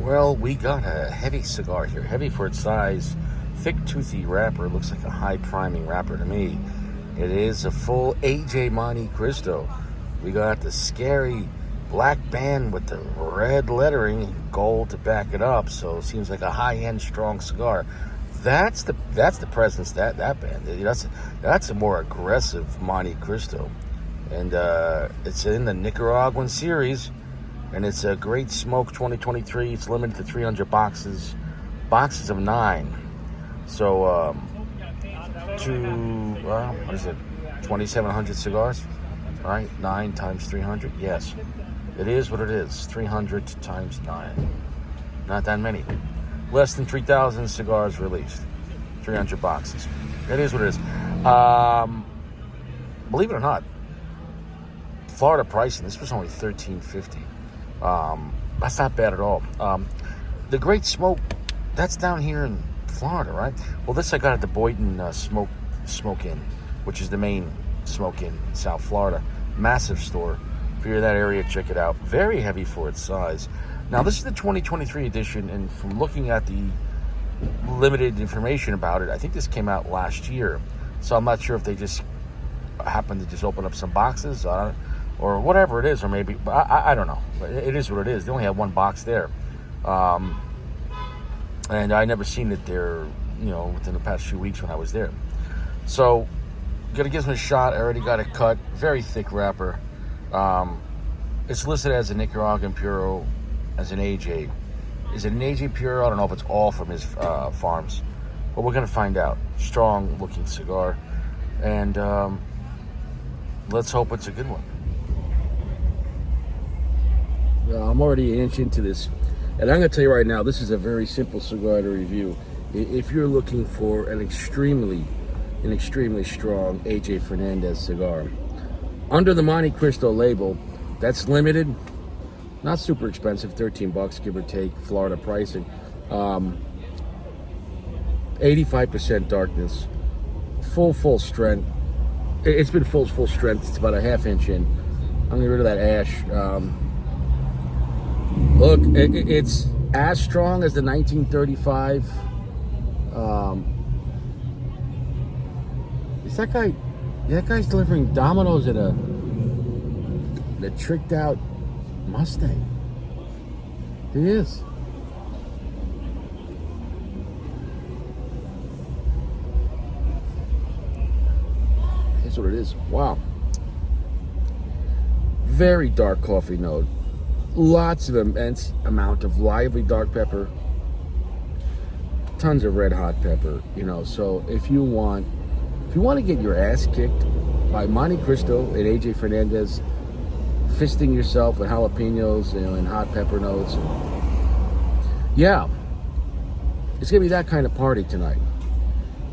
Well, we got a heavy cigar here, heavy for its size, thick, toothy wrapper. Looks like a high priming wrapper to me. It is a full AJ Montecristo. We got the scary black band with the red lettering, gold to back it up. So it seems like a high-end, strong cigar. That's the presence that band. That's a more aggressive Montecristo, and it's in the Nicaraguan series. And it's a Great Smoke 2023. It's limited to 300 boxes of 9. So, what is it? 2,700 cigars, right? 9 times 300. Yes, it is what it is. 300 times 9. Not that many. Less than 3,000 cigars released. 300 boxes. It is what it is. Believe it or not, Florida pricing. This was only $13.50. That's not bad at all. The Great Smoke, that's down here in Florida, right? Well, this I got at the Boynton Smoke Inn, which is the main smoke inn in South Florida. Massive store. If you're in that area, check it out. Very heavy for its size. Now, this is the 2023 edition, and from looking at the limited information about it, I think this came out last year. So I'm not sure if they just happened to just open up some boxes. Or whatever it is, or maybe, I don't know. It is what it is. They only have one box there. And I never seen it there, within the past few weeks when I was there. So, gotta give them a shot. I already got it cut. Very thick wrapper. It's listed as a Nicaraguan Puro, as an AJ. Is it an AJ Puro? I don't know if it's all from his farms. But we're gonna find out. Strong looking cigar. And let's hope it's a good one. I'm already an inch into this, and I'm going to tell you right now, this is a very simple cigar to review. If you're looking for an extremely strong AJ Fernandez cigar, under the Montecristo label, that's limited, not super expensive, $13 give or take, Florida pricing, 85% darkness, full strength. It's been full strength. It's about a ½ inch in. I'm going to get rid of that ash. Look, it's as strong as the 1935. Is that guy? That guy's delivering Domino's in a tricked out Mustang. He is. That's what it is. Wow. Very dark coffee note. Lots of immense amount of lively dark pepper, tons of red hot pepper, so if you want to get your ass kicked by Montecristo and AJ Fernandez, fisting yourself with jalapenos and hot pepper notes, yeah, it's gonna be that kind of party tonight.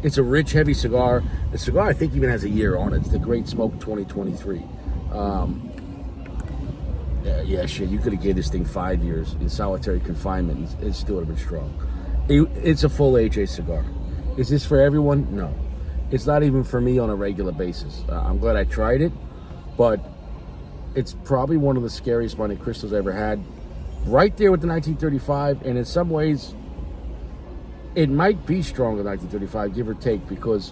It's a rich, heavy cigar. The cigar I think even has a year on it. It's the Great Smoke 2023. Yeah, shit, you could have gave this thing 5 years in solitary confinement. It still would have been strong. It's a full AJ cigar. Is this for everyone? No. It's not even for me on a regular basis. I'm glad I tried it, but it's probably one of the scariest Montecristos I ever had. Right there with the 1935, and in some ways, it might be stronger than 1935, give or take, because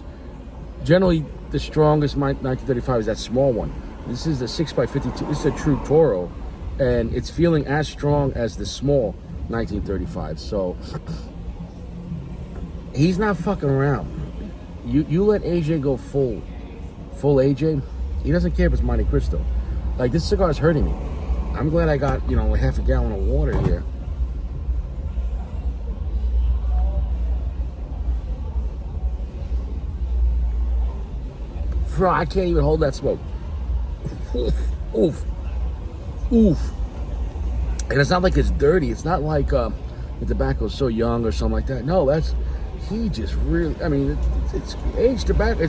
generally the strongest 1935 is that small one. This is the 6x52. This is a true Toro, and it's feeling as strong as the small 1935. So he's not fucking around. You let AJ go full AJ. He doesn't care if it's Montecristo. Like, this cigar is hurting me. I'm glad I got half a gallon of water here. Bro, I can't even hold that smoke. Oof. And it's not like it's dirty. It's not like the tobacco's so young or something like that. No, he just really, it's aged tobacco.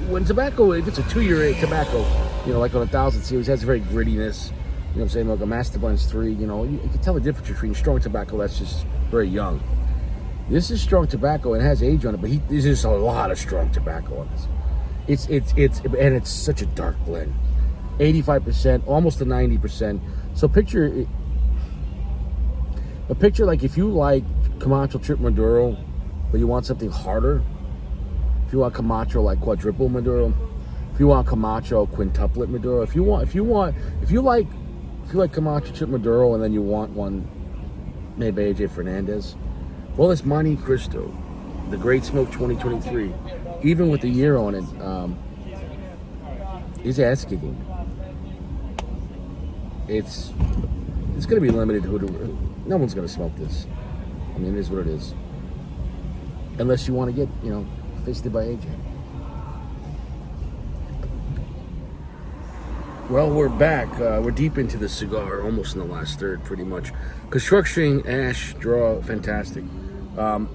When tobacco, if it's a 2-year tobacco, like on 1000 series, it has a very grittiness. You know what I'm saying? Like a Master Blends 3, you can tell the difference between strong tobacco that's just very young. This is strong tobacco and it has age on it, but there's just a lot of strong tobacco on this. It's such a dark blend. 85%, almost to 90%. So picture A picture like if you like Camacho Trip Maduro, but you want something harder. If you want Camacho like quadruple Maduro, if you want Camacho quintuplet Maduro, if you like Camacho Trip Maduro and then you want one maybe AJ Fernandez, well, it's Montecristo, the Great Smoke 2023. Even with the year on it, is ass kicking. It's going to be limited. No one's going to smoke this. I mean, it is what it is. Unless you want to get, fisted by AJ. Well, we're back. We're deep into the cigar, almost in the last third, pretty much. Construction, ash, draw, fantastic.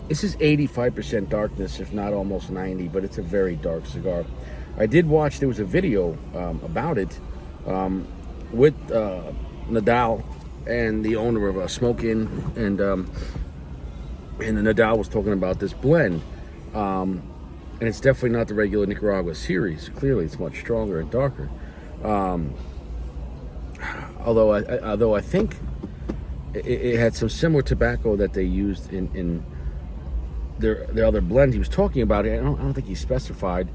This is 85% darkness, if not almost 90, but it's a very dark cigar. I did watch, there was a video about it with Nadal and the owner of Smoke Inn, and Nadal was talking about this blend. And it's definitely not the regular Nicaragua series. Clearly, it's much stronger and darker. Although I think it had some similar tobacco that they used in their other blend he was talking about. I don't think he specified,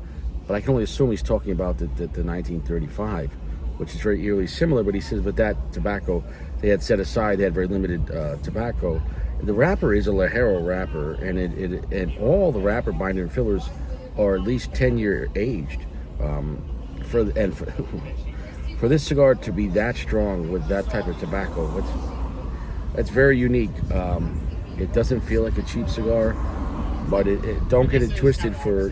but I can only assume he's talking about the 1935, which is very eerily similar. But he says, but that tobacco they had set aside, they had very limited tobacco. The wrapper is a Lajero wrapper, and all the wrapper binder and fillers are at least 10-year aged. For this cigar to be that strong with that type of tobacco, that's very unique. It doesn't feel like a cheap cigar, but it don't get it twisted for,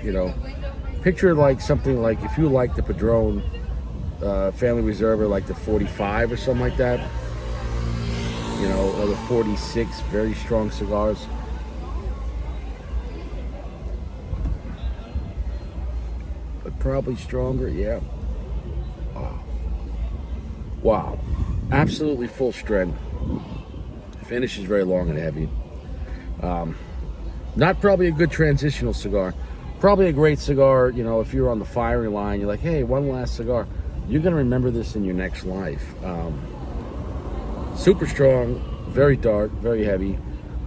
picture like something like if you like the Padron Family Reserve, or like the 45 or something like that, or the 46, very strong cigars. But probably stronger, yeah. Oh. Wow. Absolutely full strength. Finish is very long and heavy. Not probably a good transitional cigar. Probably a great cigar, if you're on the firing line, you're like, hey, one last cigar. You're going to remember this in your next life. Super strong, very dark, very heavy.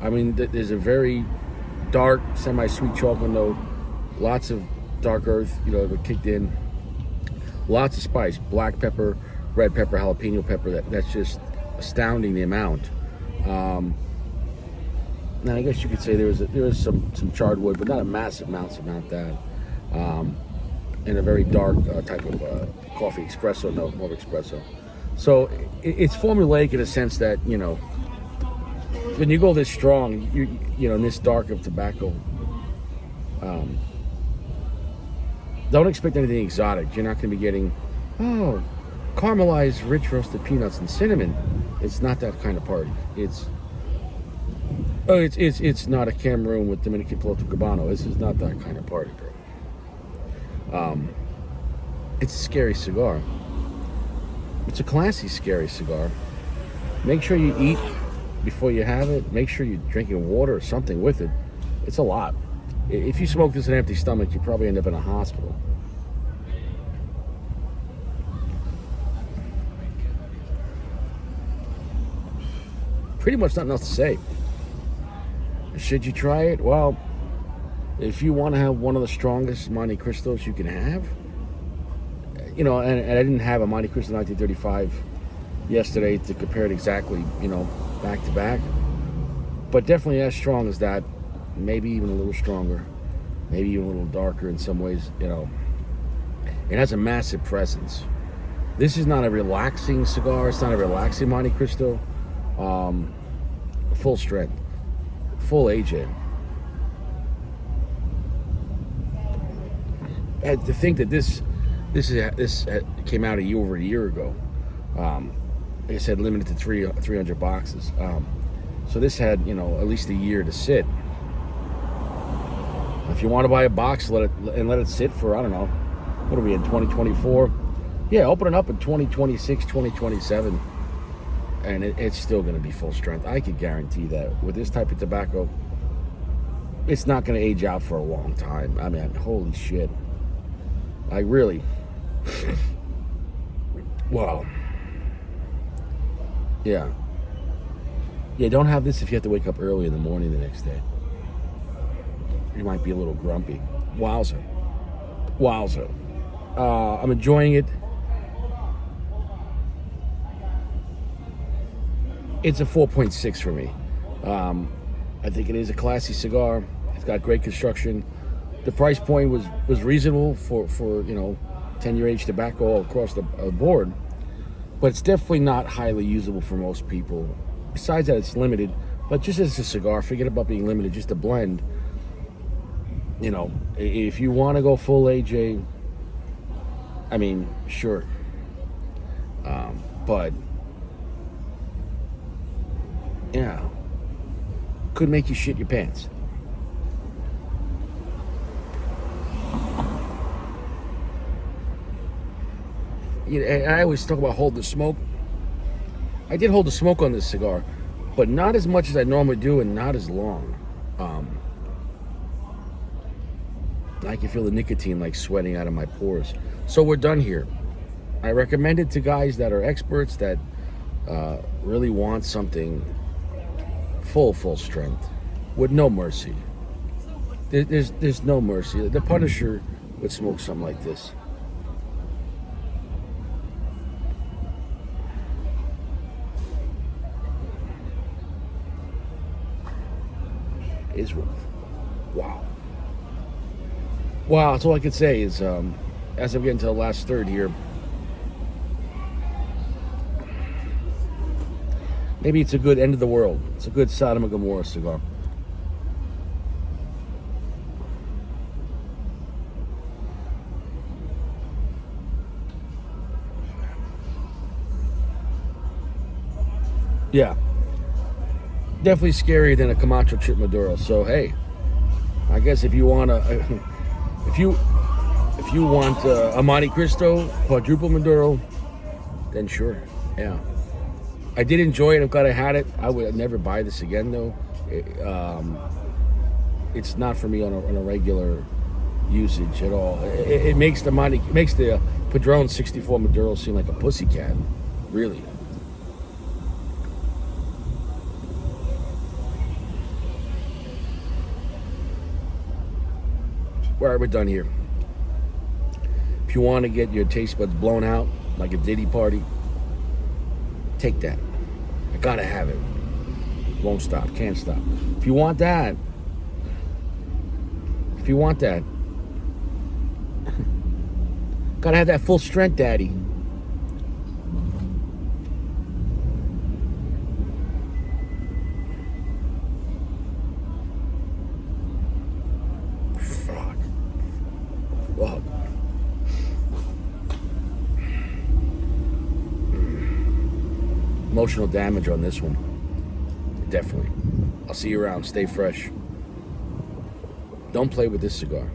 I mean, there's a very dark, semi-sweet chocolate note. Lots of dark earth, that kicked in. Lots of spice, black pepper, red pepper, jalapeno pepper. That's just astounding, the amount. Now I guess you could say there is some charred wood, but not a massive amount that. And a very dark type of coffee espresso note, more of espresso. So it's formulaic in a sense that when you go this strong, in this dark of tobacco, don't expect anything exotic. You're not going to be getting caramelized, rich roasted peanuts and cinnamon. It's not that kind of party. It's not a Cameroon with Dominican Piloto Cabano. This is not that kind of party, bro. It's a scary cigar. It's a classy, scary cigar. Make sure you eat before you have it. Make sure you're drinking water or something with it. It's a lot. If you smoke this on an empty stomach, you probably end up in a hospital. Pretty much nothing else to say. Should you try it? Well, if you want to have one of the strongest Montecristos you can have, and I didn't have a Montecristo 1935 yesterday to compare it exactly, back to back, but definitely as strong as that, maybe even a little stronger, maybe even a little darker in some ways. It has a massive presence. This is not a relaxing cigar. It's not a relaxing Montecristo. Full strength, full AJ. And to think that this came out over a year ago. Like I said, limited to 300 boxes. So this had at least a year to sit. If you want to buy a box, let it sit for, I don't know, what are we in 2024? Yeah, open it up in 2026, 2027, and it's still going to be full strength. I could guarantee that with this type of tobacco, it's not going to age out for a long time. I mean, holy shit. I really, wow. Yeah. Yeah, don't have this if you have to wake up early in the morning the next day. You might be a little grumpy. Wowza. Wowza. I'm enjoying it. It's a 4.6 for me. I think it is a classy cigar. It's got great construction. The price point was reasonable for 10-year age tobacco all across the board, but it's definitely not highly usable for most people. Besides that, it's limited. But just as a cigar, forget about being limited. Just a blend. If you want to go full AJ, I mean, sure. But yeah, could make you shit your pants. I always talk about hold the smoke. I did hold the smoke on this cigar, but not as much as I normally do, and not as long. I can feel the nicotine like sweating out of my pores. So we're done here. I recommend it to guys that are experts that really want something full strength with no mercy. There's no mercy. The Punisher would smoke something like this. Is wow. That's all I could say is as I'm getting to the last third here, maybe it's a good end of the world. It's a good Sodom and Gomorrah cigar. Yeah. Definitely scarier than a Camacho Chip Maduro. So hey, I guess if you want if you want a Montecristo quadruple Maduro, then sure, yeah. I did enjoy it. I'm glad I had it. I would never buy this again though. It's not for me on a regular usage at all. It makes the Padron 64 Maduro seem like a pussycat, really. All right, we're done here. If you want to get your taste buds blown out like a Diddy party, take that. I gotta have it. Won't stop, can't stop. If you want that, gotta have that full strength, daddy. Fuck. Emotional damage on this one. Definitely. I'll see you around. Stay fresh. Don't play with this cigar.